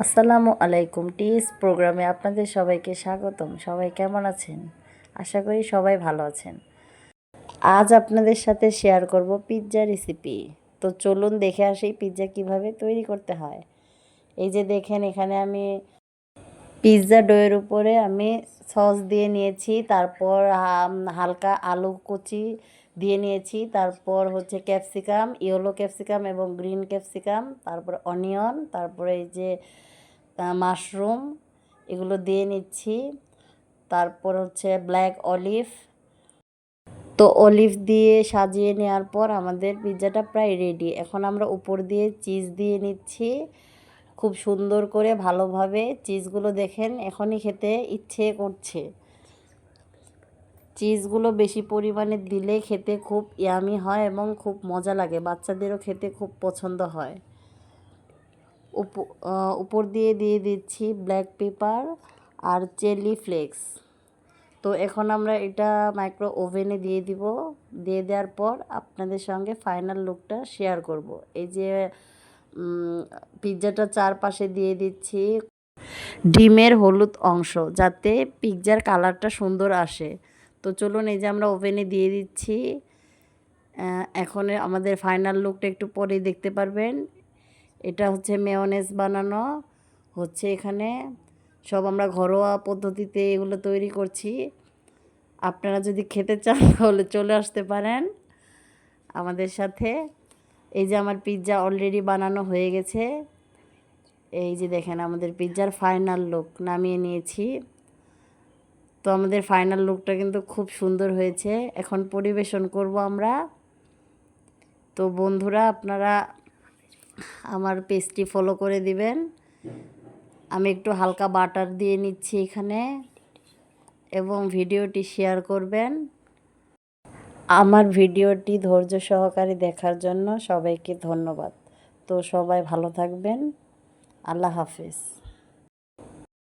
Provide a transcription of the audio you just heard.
আসসালামু আলাইকুম। টিএস প্রোগ্রামে আপনাদের সবাইকে স্বাগতম। সবাই কেমন আছেন? আশা করি সবাই ভালো আছেন। আজ আপনাদের সাথে শেয়ার করব পিৎজা রেসিপি। তো চলুন দেখে আসি পিৎজা কিভাবে তৈরি করতে হয়। এই যে দেখেন, এখানে আমি পিৎজা ডোয়ের উপরে আমি সস দিয়ে নিয়েছি, তারপর হালকা আলু কুচি দিয়ে নিয়েছি, তারপর হচ্ছে ক্যাপসিকাম, ইয়েলো ক্যাপসিকাম এবং গ্রিন ক্যাপসিকাম, তারপর অনিয়ন, তারপরে এই যে মাশরুম, এগুলো দিয়ে নিচ্ছি। তারপর হচ্ছে ব্ল্যাক অলিভ। তো অলিভ দিয়ে সাজিয়ে নেওয়ার পর আমাদের পিৎজাটা প্রায় রেডি। এখন আমরা উপর দিয়ে চিজ দিয়ে নিচ্ছি খুব সুন্দর করে, ভালোভাবে। চিজগুলো দেখেন, এখনই খেতে ইচ্ছে করছে। চিজগুলো বেশি পরিমাণে দিলে খেতে খুব ইয়ামি হয় এবং খুব মজা লাগে, বাচ্চাদেরও খেতে খুব পছন্দ হয়। উপর দিয়ে দিয়ে দিচ্ছি ব্ল্যাক পেপার আর চিলি ফ্লেক্স। তো এখন আমরা এটা মাইক্রো ওভেনে দিয়ে দিব। দিয়ে দেওয়ার পর আপনাদের সঙ্গে ফাইনাল লুকটা শেয়ার করব। এই যে পিৎজাটা চারপাশে দিয়ে দিচ্ছি ডিমের হলুদ অংশ, যাতে পিৎজার কালারটা সুন্দর আসে। তো চলুন, এই যে আমরা ওভেনে দিয়ে দিচ্ছি। এখন আমাদের ফাইনাল লুকটা একটু পরেই দেখতে পারবেন। এটা হচ্ছে মেয়োনেজ বানানো হচ্ছে এখানে। সব আমরা ঘরোয়া পদ্ধতিতে এগুলো তৈরি করছি। আপনারা যদি খেতে চান তাহলে চলে আসতে পারেন আমাদের সাথে। এই যে আমার পিৎজা অলরেডি বানানো হয়ে গেছে। এই যে দেখেন আমাদের পিৎজার ফাইনাল লুক নামিয়ে নিয়েছি। তো আমাদের ফাইনাল লুকটা কিন্তু খুব সুন্দর হয়েছে। এখন পরিবেশন করব আমরা। তো বন্ধুরা, আপনারা আমার পেজটি ফলো করে দিবেন। আমি একটু হালকা বাটার দিয়ে নিচ্ছি এখানে, এবং ভিডিওটি শেয়ার করবেন। আমার ভিডিওটি ধৈর্য সহকারে দেখার জন্য সবাইকে ধন্যবাদ। তো সবাই ভালো থাকবেন। আল্লাহ হাফেজ।